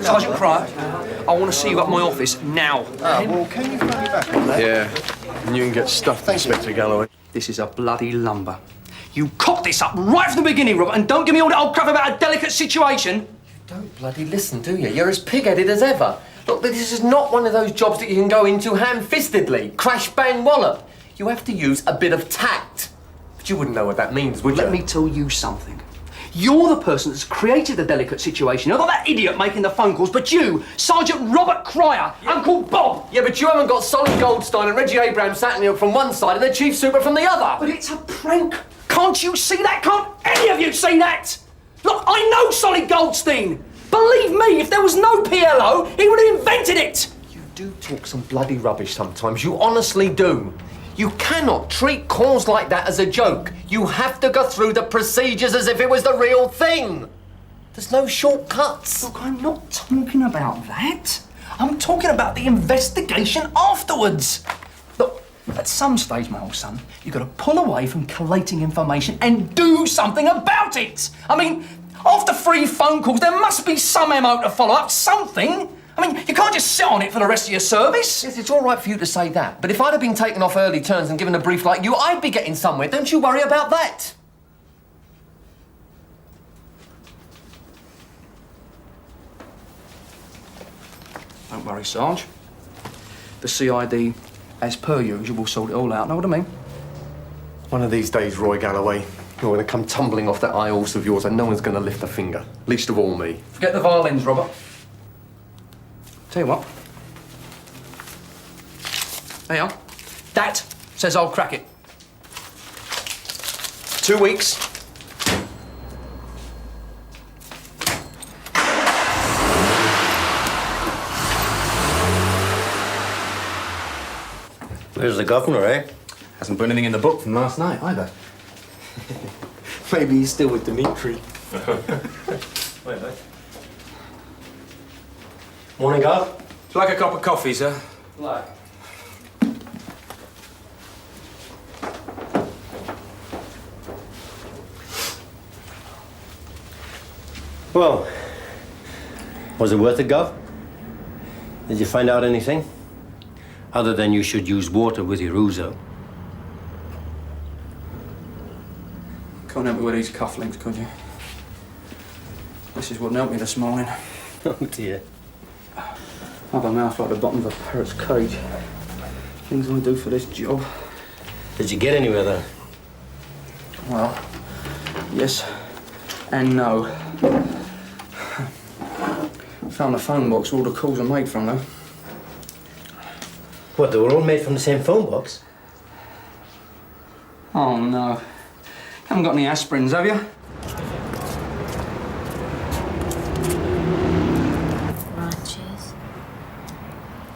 Sergeant Cryer, I want to see you at my office now. Well, can you phone me back on that? Yeah, and you can get stuffed, Inspector Galloway. This is a bloody lumber. You cocked this up right from the beginning, Robert, and don't give me all that old crap about a delicate situation. You don't bloody listen, do you? You're as pig-headed as ever. Look, this is not one of those jobs that you can go into ham-fistedly. Crash, bang, wallop. You have to use a bit of tact. But you wouldn't know what that means, would you? Let me tell you something. You're the person that's created the delicate situation. Not that idiot making the phone calls, but you, Sergeant Robert Cryer, Uncle Bob. Yeah, but you haven't got Solly Goldstein and Reggie Abrams sat in from one side and the Chief Super from the other. But it's a prank. Can't you see that? Can't any of you see that? Look, I know Solly Goldstein. Believe me, if there was no PLO, he would have invented it. You do talk some bloody rubbish sometimes. You honestly do. You cannot treat calls like that as a joke. You have to go through the procedures as if it was the real thing. There's no shortcuts. Look, I'm not talking about that. I'm talking about the investigation afterwards. Look, at some stage, my old son, you've got to pull away from collating information and do something about it. I mean, after 3 phone calls, there must be some MO to follow up, something. I mean, you can't just sit on it for the rest of your service. Yes, it's all right for you to say that, but if I'd have been taken off early turns and given a brief like you, I'd be getting somewhere. Don't you worry about that. Don't worry, Sarge. The CID, as per usual, will sort it all out. Know what I mean? One of these days, Roy Galloway, you're going to come tumbling off that high horse of yours and no one's going to lift a finger. Least of all me. Forget the violins, Robert. Tell you what. There you are. That says I'll crack it. 2 weeks. Where's the governor, eh? Hasn't put anything in the book from last night, either. Maybe he's still with Dimitri. Wait. Morning, Gov. Would you like a cup of coffee, sir? Like. Well, was it worth it, Gov? Did you find out anything? Other than you should use water with your ouzo. Couldn't help me with these cufflinks, could you? This is what helped me this morning. Oh, dear. I've a mouth like the bottom of a parrot's cage. Things I do for this job. Did you get anywhere, though? Well, yes and no. Found the phone box where all the calls are made from, though. What, they were all made from the same phone box? Oh, no. Haven't got any aspirins, have you? Right, cheers.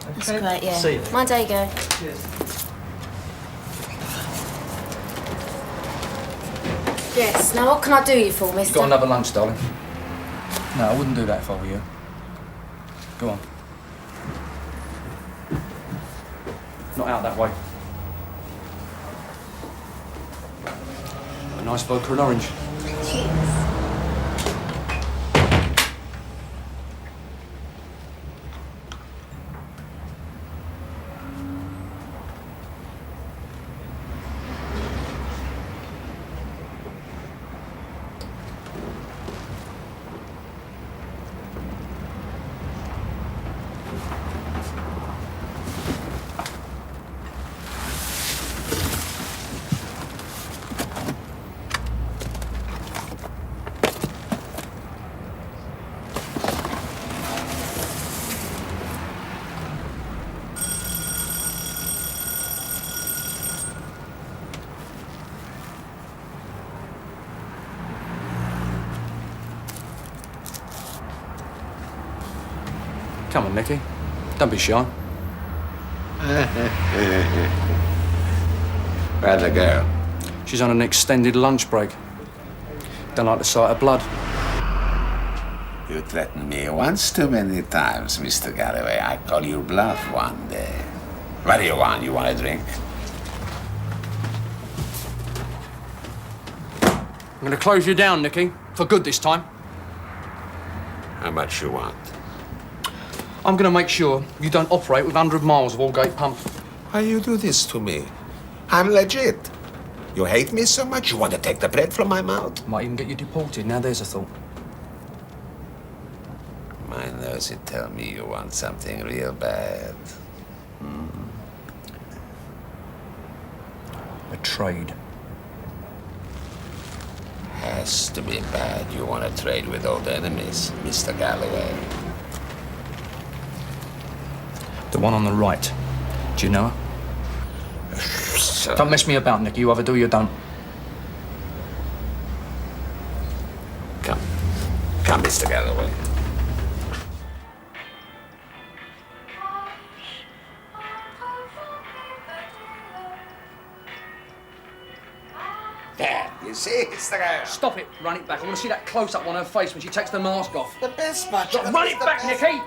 That's great, yeah. See you. Mind how you go. Cheers. Yes, now what can I do you for, mister? Got another lunch, darling? No, I wouldn't do that if I were you. Go on. Not out that way. A nice vodka and orange. Cheers. Come on, Nicky. Don't be shy. Where's the girl? She's on an extended lunch break. Don't like the sight of blood. You threatened me once too many times, Mr. Galloway. I call you bluff one day. What do you want? You want a drink? I'm gonna close you down, Nicky. For good this time. How much you want? I'm going to make sure you don't operate with 100 miles of all-gate pump. Why you do this to me? I'm legit. You hate me so much you want to take the bread from my mouth? Might even get you deported. Now there's a thought. My nose, it tell me you want something real bad. A trade. Has to be bad. You want to trade with old enemies, Mr. Galloway. The one on the right. Do you know her? Don't mess me about, Nicky. You either do or you don't. Come. Come, Mr. Galloway. There, you see? It's the girl. Stop it. Run it back. I want to see that close-up on her face when she takes the mask off. The best match. Look, run it back, Nicky!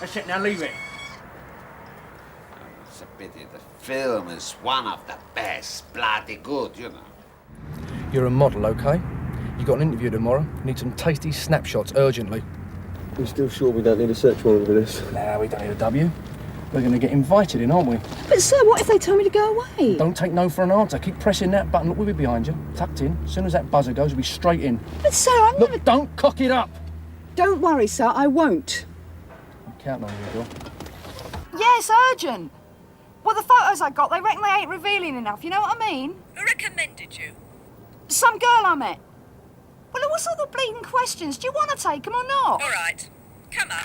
That's it. Now leave it. It's a pity. The film is one of the best. Bloody good, you know. You're a model, OK? You got an interview tomorrow. Need some tasty snapshots urgently. You still sure we don't need a search warrant for this? Nah, we don't need a W. We're going to get invited in, aren't we? But sir, what if they tell me to go away? Don't take no for an answer. Keep pressing that button. Look, we'll be behind you. Tucked in. As soon as that buzzer goes, we'll be straight in. But sir, I'm Look, never... don't cock it up. Don't worry, sir, I won't. I'm counting on you, girl. Yes, urgent. Well, the photos I got, they reckon they ain't revealing enough, you know what I mean? Who recommended you? Some girl I met. Well, what's all the bleeding questions? Do you want to take them or not? All right, come up.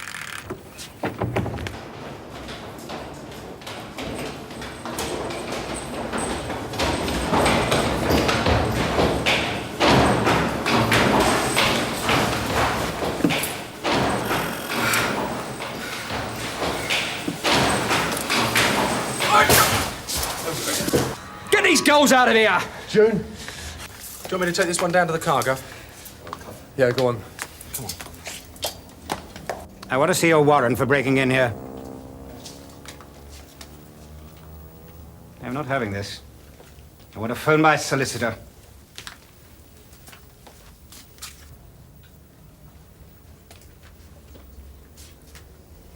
Get these girls out of here! June. Do you want me to take this one down to the car, Gov? Yeah, go on. Come on. I want to see your warrant for breaking in here. I'm not having this. I want to phone my solicitor.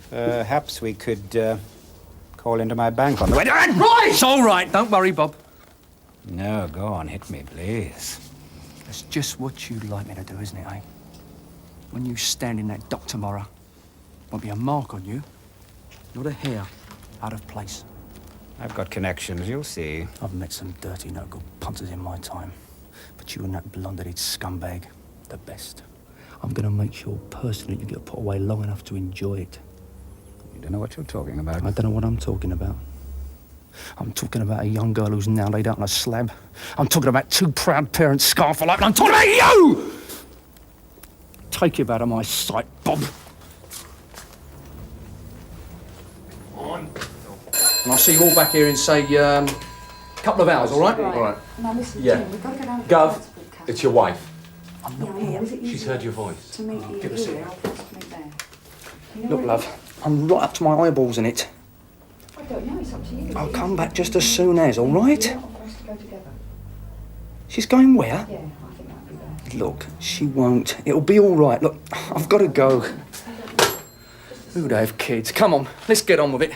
Perhaps we could call into my bank on the way. Right! It's all right. Don't worry, Bob. No, go on, hit me, please. That's just what you'd like me to do, isn't it, eh? When you stand in that dock tomorrow, won't be a mark on you, not a hair out of place. I've got connections, you'll see. I've met some dirty, no-good punters in my time, but you and that blonde-headed scumbag, the best. I'm going to make sure personally you get put away long enough to enjoy it. You don't know what you're talking about. I don't know what I'm talking about. I'm talking about a young girl who's now laid out on a slab. I'm talking about two proud parents scarf alike, and I'm talking about you! Take you out of my sight, Bob. On. And I'll see you all back here in, say, a couple of hours, all right? All right. Now listen, Yeah. Jim, we've got to go down to Gov, the transport cafe. it's your wife. I'm not Yeah, is it She's easier heard your voice. to meet you Give us here it. or for us to meet there? You know Look, where- love, I'm right up to my eyeballs in it. I don't know, it's up to you. I'll come back just as soon as, all right? You want for us to go together? She's going where? Yeah, I think that'd be best. Look, she won't. It'll be all right. Look, I've got to go. Who'd have kids? Come on, let's get on with it.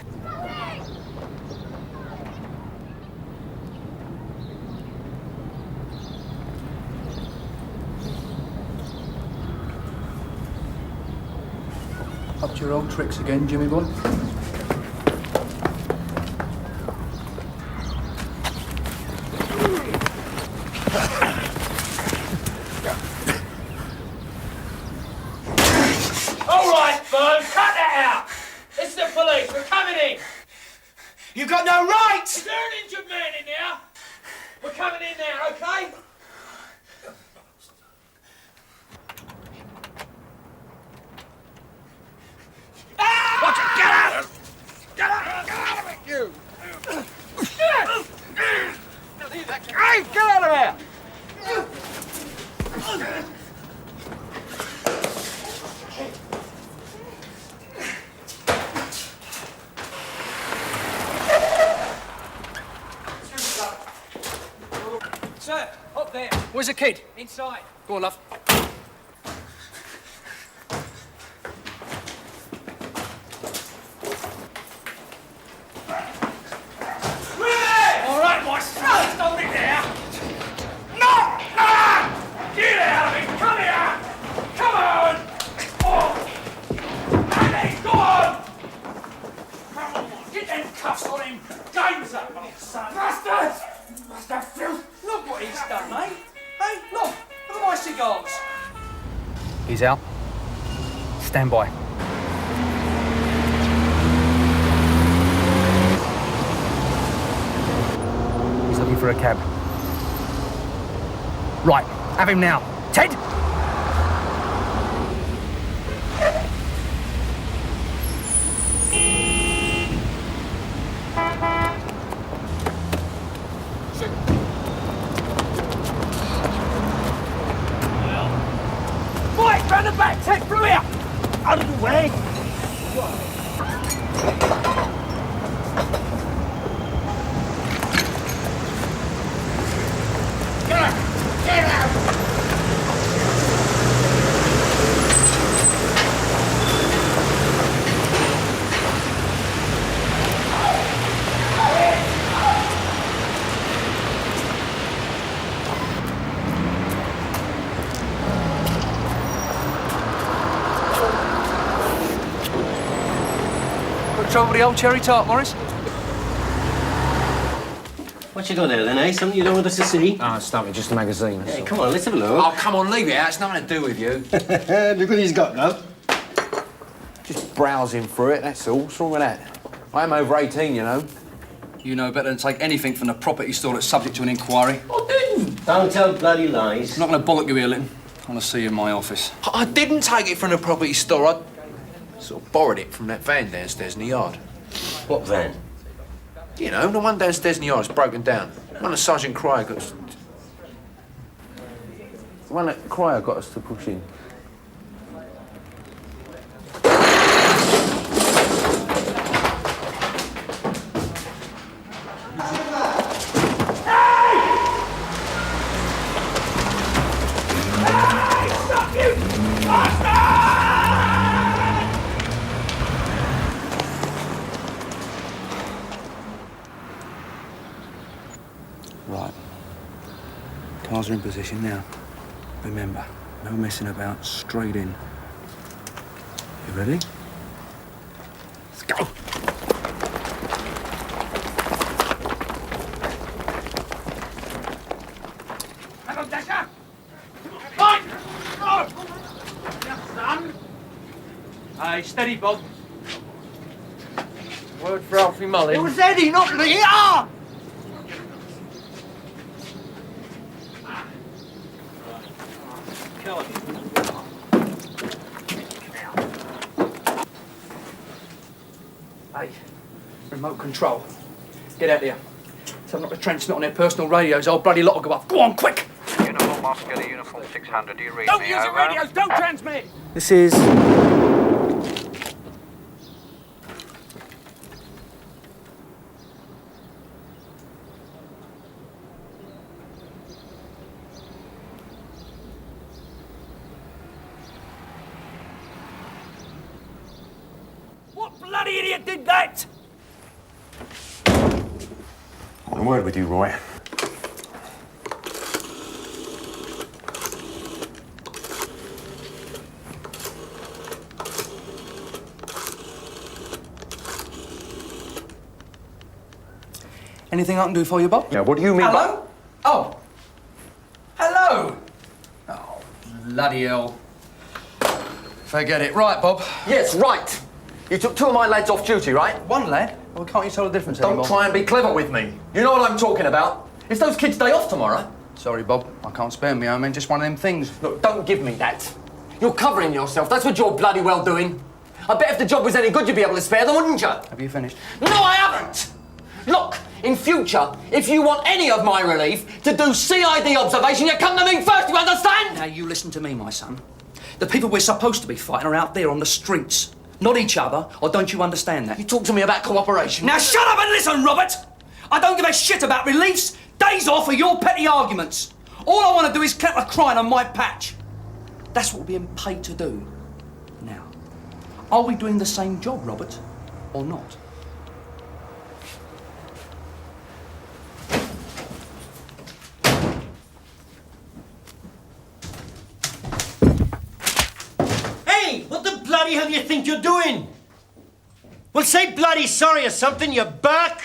Up to your old tricks again, Jimmy boy. All right, Vern, cut that out! It's the police, we're coming in! You've got no right! Is there an injured man in there? We're coming in there, okay? Watch it, get out! Get out! Get out of it, you! Hey, get out of here! Sir, up there. Where's the kid? Inside. Go on, love. All right, my son, stop it there. No! Get out of it! Come here! Come on! Oh! Annie, go on! Come on, get them cuffs on him. Game's up, my son. Bastard! Bastard filth! Look what he's done, mate. Hey, look! Look at my cigars. He's out. Stand by. He's looking for a cab. Right, have him now. Ted! Right, round the back, Ted, through here! Out of the way! Get out! Got trouble with the old cherry tart, Morris? What you got there then, eh? Something you don't want us to see? Ah, it's nothing, just a magazine. Hey, come on, let's have a look. Oh, come on, leave it out. It's nothing to do with you. Look what he's got, love. Just browsing through it, that's all. What's wrong with that? I am over 18, you know. You know better than take anything from the property store that's subject to an inquiry. I didn't. Don't tell bloody lies. I'm not going to bollock you here, Linton. I want to see you in my office. I didn't take it from the property store. I sort of borrowed it from that van downstairs in the yard. What van? You know, the one downstairs in the yard is broken down. The one that Sergeant Cryer got us... The one that Cryer got us to push in. Right. Cars are in position now. Remember, no messing about, straight in. You ready? Let's go! Hang on, Dasher! Right! Go! Yes, son! Hey, steady, Bob. Word for Alfie Mullin. It was Eddie, not me! Ah! Hey, remote control. Get out there. Tell them not to transmit on their personal radios. Old bloody lot will go up. Go on, quick! Uniform Oscar to Uniform 600. Do you read Don't me? use the Over. radios! Don't transmit! This is... What bloody idiot did that? I want a word with you, Roy. Anything I can do for you, Bob? Now, what do you mean by... Hello? Oh. Hello. Oh, bloody hell. Forget it. Right, Bob. Yes, right. You took two of my lads off duty, right? One lad? Well, can't you tell the difference Don't anymore? try and be clever with me. You know what I'm talking about. It's those kids' day off tomorrow. Sorry, Bob. I can't spare me. I mean, just one of them things. Look, don't give me that. You're covering yourself. That's what you're bloody well doing. I bet if the job was any good, you'd be able to spare them, wouldn't you? Have you finished? No, I haven't. Look, in future, if you want any of my relief to do CID observation, you come to me first, you understand? Now, you listen to me, my son. The people we're supposed to be fighting are out there on the streets, not each other, or don't you understand that? You talk to me about cooperation. Now, shut up and listen, Robert! I don't give a shit about reliefs, days off, or your petty arguments. All I want to do is clap a crying on my patch. That's what we're being paid to do. Now, are we doing the same job, Robert, or not? Hey, what the bloody hell do you think you're doing? Well, say bloody sorry or something, you bark!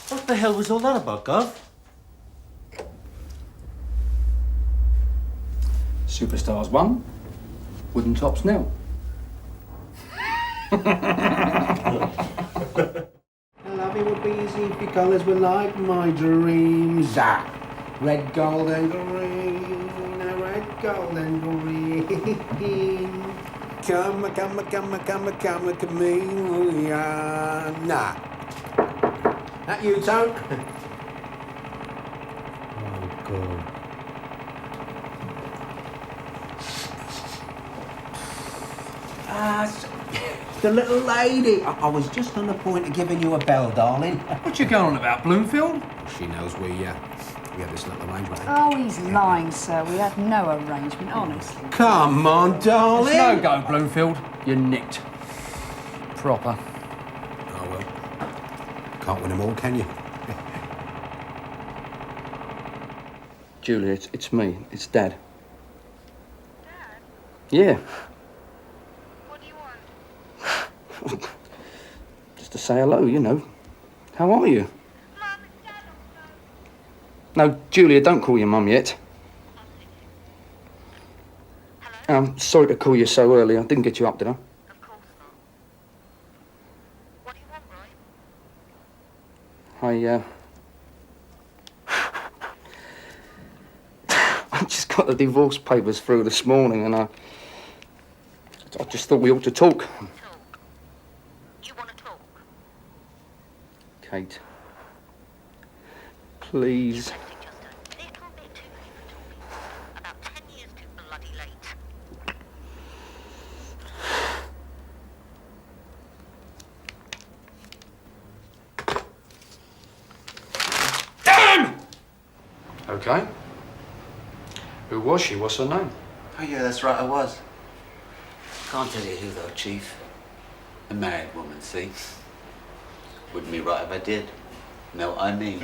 What the hell was all that about, Gov? Superstars 1, Wooden Tops 0. Love it would be easy if your colours were like my dreams. Red, gold and green. Red, gold and green. Come to me. Nah. That you, Tone? Oh, God. The little lady. I was just on the point of giving you a bell, darling. What you going on about, Bloomfield? She knows we had this little arrangement. Oh, he's lying, sir. We had no arrangement, honestly. Come on, darling. It's no go, Bloomfield. You're nicked. Proper. Oh, well. Can't win them all, can you? Julia, it's me. It's Dad. Dad? Yeah. What do you want? Just to say hello, you know. How are you? Mum, it's Dad. No, Julia, don't call your mum yet. Hello? I'm sorry to call you so early. I didn't get you up, did I? Of course not. What do you want, Roy? I just got the divorce papers through this morning and I just thought we ought to talk. Talk. You want to talk? Kate. Please. Just a little bit too late for talking. About 10 years too bloody late. Damn! Okay. Who was she? What's her name? Oh, yeah, that's right, I was. Can't tell you who, though, Chief. A married woman, see? Wouldn't be right if I did. Know what I mean?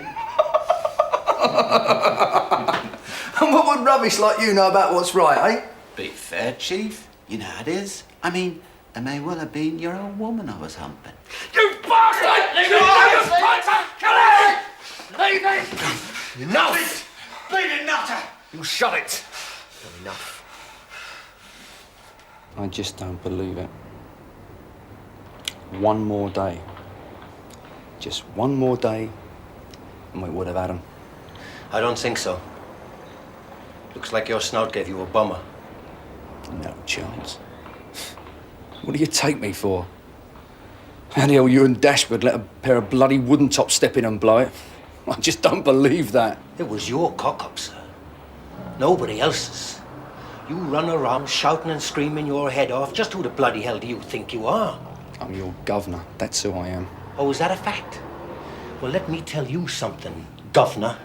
And what would rubbish like you know about what's right, eh? Be fair, Chief. You know how it is. I mean, it may well have been your old woman I was humping. You bastard! Leave it! Kill it! Leave it! Enough! Bleeding nutter! You shut it! Enough. I just don't believe it. One more day. Just one more day, and we would have had him. I don't think so. Looks like your snout gave you a bummer. No chance. What do you take me for? How the hell you and Dashwood let a pair of bloody wooden tops step in and blow it? I just don't believe that. It was your cock-up, sir. Nobody else's. You run around shouting and screaming your head off. Just who the bloody hell do you think you are? I'm your governor. That's who I am. Oh, is that a fact? Well, let me tell you something, governor.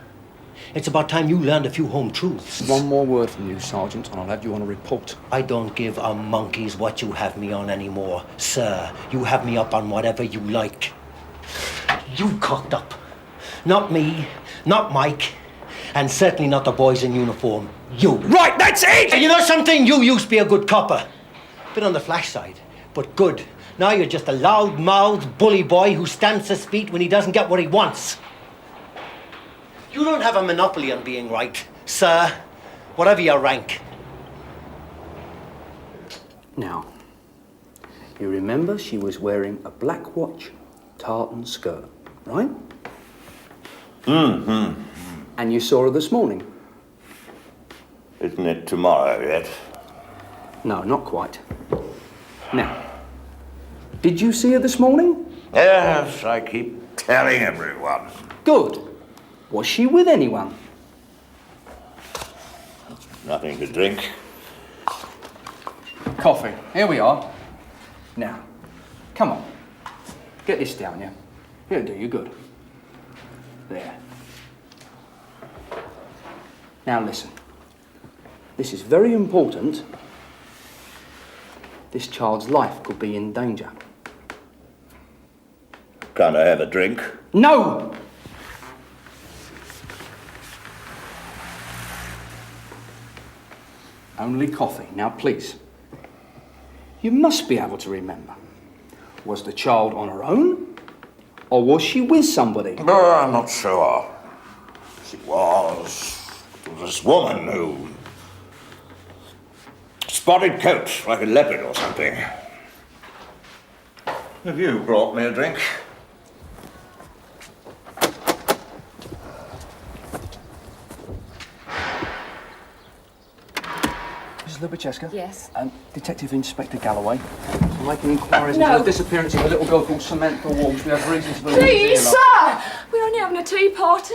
It's about time you learned a few home truths. One more word from you, Sergeant, and I'll have you on a report. I don't give a monkey's what you have me on anymore. Sir, you have me up on whatever you like. You cocked up. Not me, not Mike, and certainly not the boys in uniform. You. Right, that's it! And you know something? You used to be a good copper. Bit on the flash side, but good. Now you're just a loud-mouthed bully boy who stamps his feet when he doesn't get what he wants. You don't have a monopoly on being right, sir, whatever your rank. Now, you remember she was wearing a black watch, tartan skirt, right? Mm-hmm. And you saw her this morning? Isn't it tomorrow yet? No, not quite. Now, did you see her this morning? Yes, I keep telling everyone. Good. Was she with anyone? Nothing to drink. Coffee. Here we are. Now, come on. Get this down, yeah? It'll do you good. There. Now listen. This is very important. This child's life could be in danger. Can't I have a drink? No! Only coffee. Now, please. You must be able to remember. Was the child on her own? Or was she with somebody? No, I'm not sure. She was this woman who... spotted coat, like a leopard or something. Have you brought me a drink? Mrs. Lubicheska? Yes? Detective Inspector Galloway. We're making inquiries No. into the disappearance of a little girl called Samantha Walsh. We have reason to believe... Please, she's here, sir! We're only having a tea party.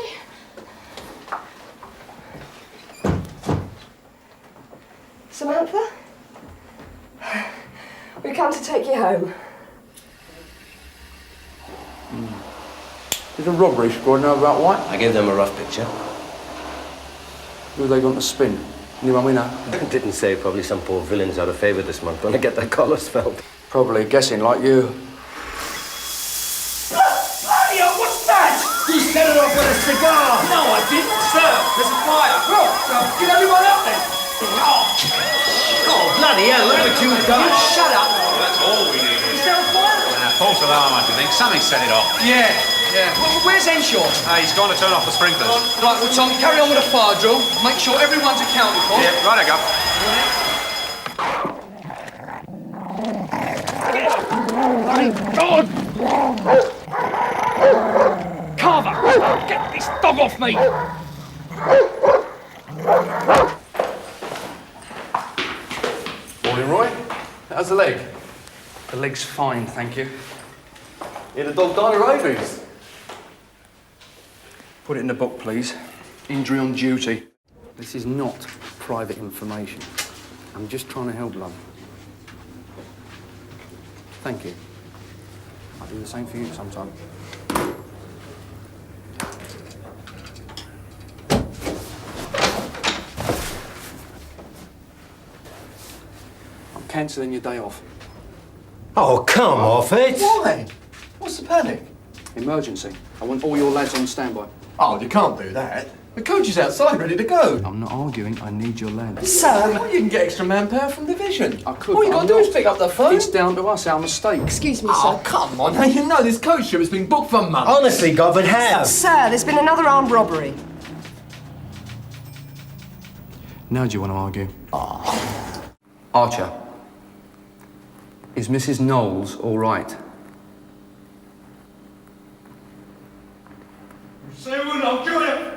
Samantha? We come to take you home. There's a robbery squad know about what? I gave them a rough picture. Who are they going to spin? Anyone we know? Didn't say, probably some poor villains out of favour this month when I get their collars felt. Probably guessing like you. Bloody hell, what's that? You set it off with a cigar! No, I didn't, sir. There's a fire. Well, get everyone up then. Oh, bloody hell, look what you've done! Shut up. That's all we need. Is there a fire? False alarm, I think. Something set it off. Yeah. Well, where's Henshaw? He's gone to turn off the sprinklers. Right, well, Tom, carry on with the fire drill. Make sure everyone's accounted for. Yeah, right, I go. Carver, get this dog off me. Morning, Roy. How's the leg? The leg's fine, thank you. Yeah, the dog died of rabies. Put it in the book, please. Injury on duty. This is not private information. I'm just trying to help, love. Thank you. I'll do the same for you sometime. I'm cancelling your day off. Oh, come off it! Why? What's the panic? Emergency. I want all your lads on standby. Oh, you can't do that. The coach is outside, ready to go. I'm not arguing. I need your lads. Sir, well, you can get extra manpower from division. I could. All you but got I'm to do not. is pick up the phone. It's down to us, our mistake. Excuse me, Oh, sir. come on. Now, you know this coach trip has been booked for months. Honestly, God, but how? Sir, there's been another armed robbery. Now do you want to argue? Archer, is Mrs. Knowles all right? Say we not do it.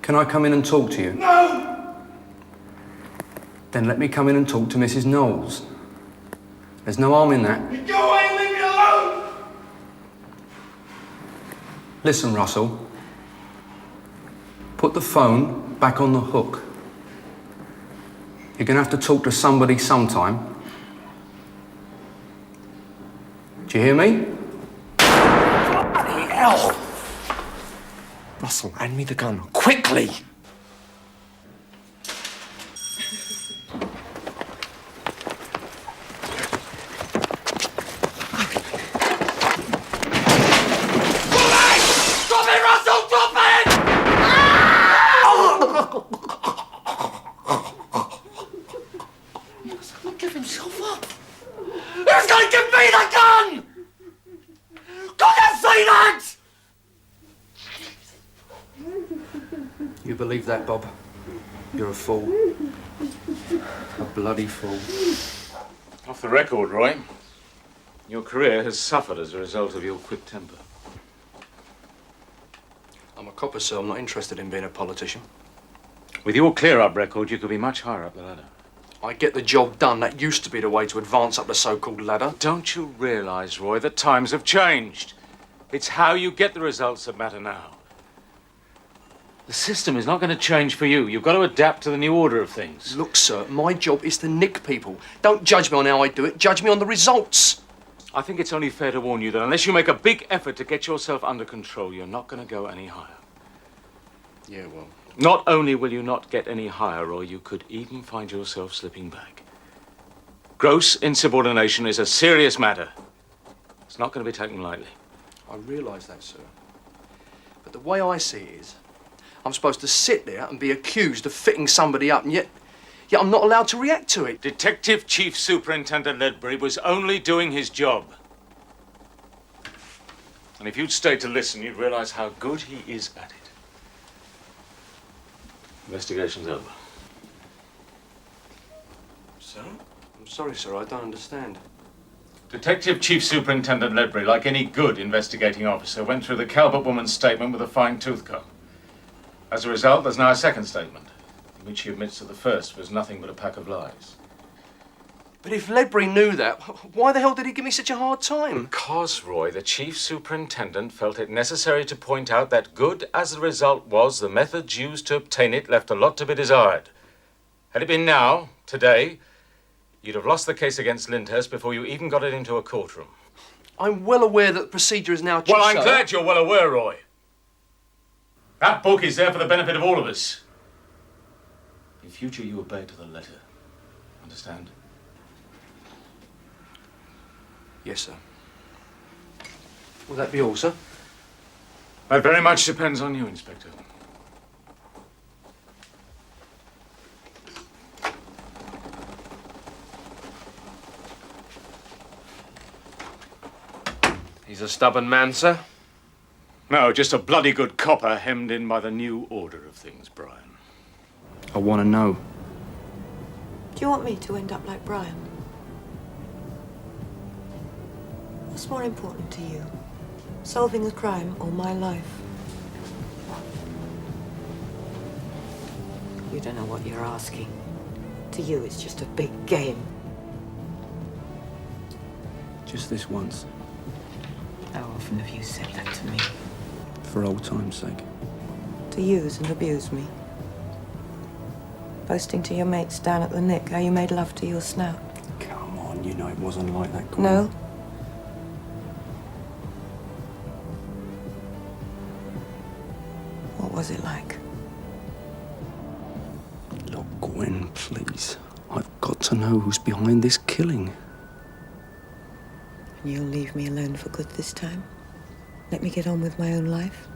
Can I come in and talk to you? No. Then let me come in and talk to Mrs. Knowles. There's no harm in that. You go away and leave me alone. Listen, Russell. Put the phone back on the hook. You're going to have to talk to somebody sometime. Do you hear me? Bloody hell! Russell, hand me the gun. Quickly! Stop it, Russell! Stop it! Give himself up. Who's going to give me the gun? Can't you see that? You believe that, Bob? You're a fool. A bloody fool. Off the record, Roy. Your career has suffered as a result of your quick temper. I'm a copper, sir. I'm not interested in being a politician. With your clear-up record, you could be much higher up the ladder. I get the job done. That used to be the way to advance up the so-called ladder. Don't you realise, Roy, that times have changed? It's how you get the results that matter now. The system is not going to change for you. You've got to adapt to the new order of things. Look, sir, my job is to nick people. Don't judge me on how I do it. Judge me on the results. I think it's only fair to warn you that unless you make a big effort to get yourself under control, you're not going to go any higher. Yeah, well... Not only will you not get any higher, Roy, you could even find yourself slipping back. Gross insubordination is a serious matter. It's not going to be taken lightly. I realise that, sir. But the way I see it is, I'm supposed to sit there and be accused of fitting somebody up, and yet I'm not allowed to react to it. Detective Chief Superintendent Ledbury was only doing his job. And if you'd stayed to listen, you'd realise how good he is at it. Investigation's over. Sir? I'm sorry, sir, I don't understand. Detective Chief Superintendent Ledbury, like any good investigating officer, went through the Calvert woman's statement with a fine-tooth comb. As a result, there's now a second statement, in which he admits that the first was nothing but a pack of lies. But if Ledbury knew that, why the hell did he give me such a hard time? Because, Roy, the Chief Superintendent felt it necessary to point out that good as the result was, the methods used to obtain it left a lot to be desired. Had it been now, today, you'd have lost the case against Lyndhurst before you even got it into a courtroom. I'm well aware that the procedure is now... Well, I'm glad you're well aware, Roy. That book is there for the benefit of all of us. In future, you obey to the letter. Understand? Yes, sir. Will that be all, sir? That very much depends on you, Inspector. He's a stubborn man, sir. No, just a bloody good copper hemmed in by the new order of things, Brian. I want to know. Do you want me to end up like Brian? What's more important to you? Solving the crime or my life? You don't know what you're asking. To you, it's just a big game. Just this once. How often have you said that to me? For old time's sake. To use and abuse me? Boasting to your mates down at the Nick how you made love to your snout? Come on, you know it wasn't like that, Gwen. No? What was it like? Look, Gwen, please. I've got to know who's behind this killing. And you'll leave me alone for good this time? Let me get on with my own life?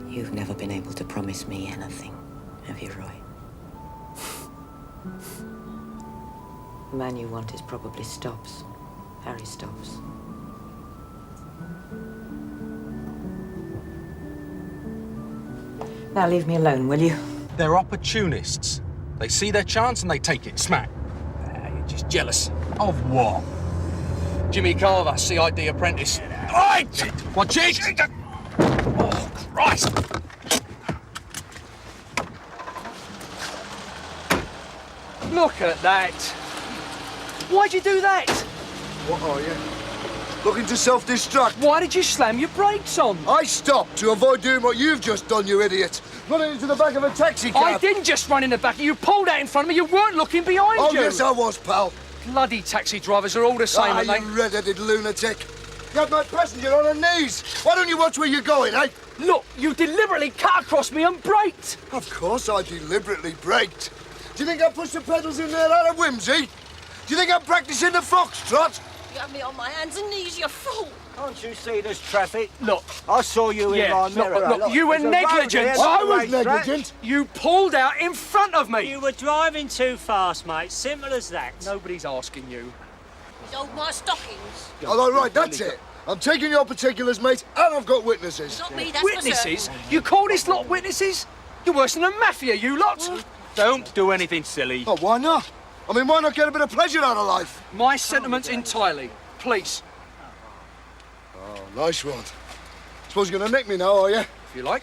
You've never been able to promise me anything, have you, Roy? The man you want is probably Stops. Harry Stops. Now leave me alone, will you? They're opportunists. They see their chance and they take it. Smack. You're just jealous. Of what? Jimmy Carver, CID apprentice. Right! Watch it! Oh, Christ! Look at that! Why'd you do that? What are you? Looking to self-destruct? Why did you slam your brakes on? I stopped to avoid doing what you've just done, you idiot. Running into the back of a taxi cab. I didn't just run in the back. You pulled out in front of me. You weren't looking behind you. Oh, yes, I was, pal. Bloody taxi drivers are all the same, aren't they? You red-headed lunatic. You had my passenger on her knees. Why don't you watch where you're going, eh? Look, you deliberately cut across me and braked. Of course I deliberately braked. Do you think I pushed the pedals in there out of whimsy? Do you think I'm practicing the foxtrot? You have me on my hands and knees, you fool. Can't you see there's traffic? Look. I saw you in my mirror. Look, you were negligent. I was negligent. You pulled out in front of me. You were driving too fast, mate. Simple as that. Nobody's asking you. He's old my stockings. Oh, right, that's it. I'm taking your particulars, mate, and I've got witnesses. Not me, that's Witnesses? You call this lot witnesses? You're worse than a mafia, you lot. Don't do anything silly. Oh, why not? I mean, why not get a bit of pleasure out of life? My sentiments entirely. Please. Oh, nice one. Suppose you're gonna nick me now, are you? If you like.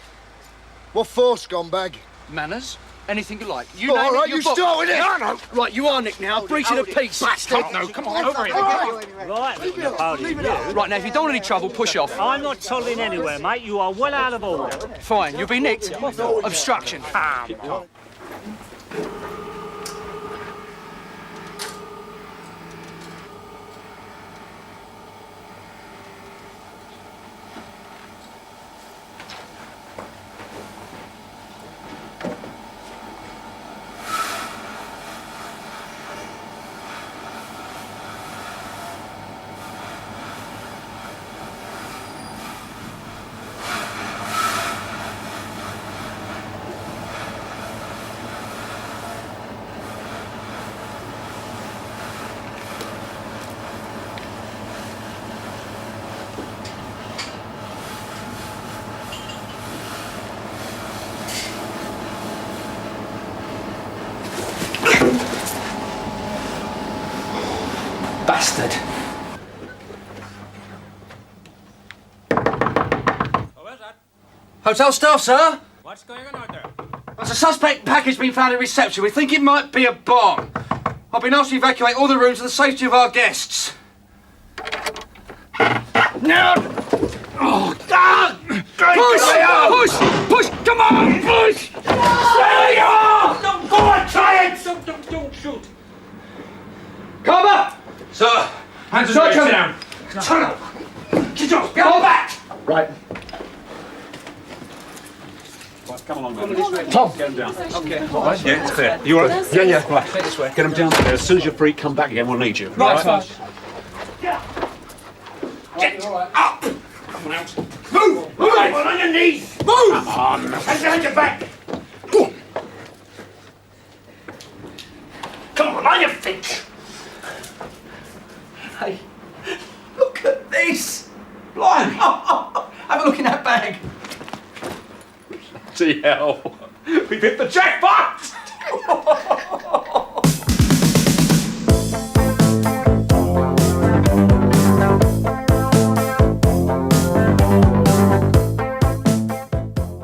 What for, scumbag? Manners. Anything you like. You Oh, name all right, it, you started it. No. Right, you are Nick now. Breach of the peace. Bastard. No, come on, over here. Right, Leave it up. Right, now, if you don't want any trouble, push off. I'm not toddling anywhere, mate. You are well out of order. Fine, you'll be nicked. Obstruction. Hotel staff, sir? What's going on out there? There's a suspect package being found in reception. We think it might be a bomb. I've been asked to evacuate all the rooms for the safety of our guests. Now! Oh, God! Push! Come on! Push! There you are! Don't go on, try it! Don't shoot. Cover! Sir, hands on Start your coming down. Turn up! Get off! Get on back! Right. Come along, then. Tom! Get him down. Okay. Yeah, it's clear. You all right? Yeah. Right. This way. Get him downstairs. As soon as you're free, come back again. We'll need you. Right, sir. Get up! Come on out. Move! Move on your knees! Move! Come on. Hands behind your back. Go on. Come on your feet. Hey, look at this! Blimey! Have a look in that bag. Bloody hell. We've hit the jackpot!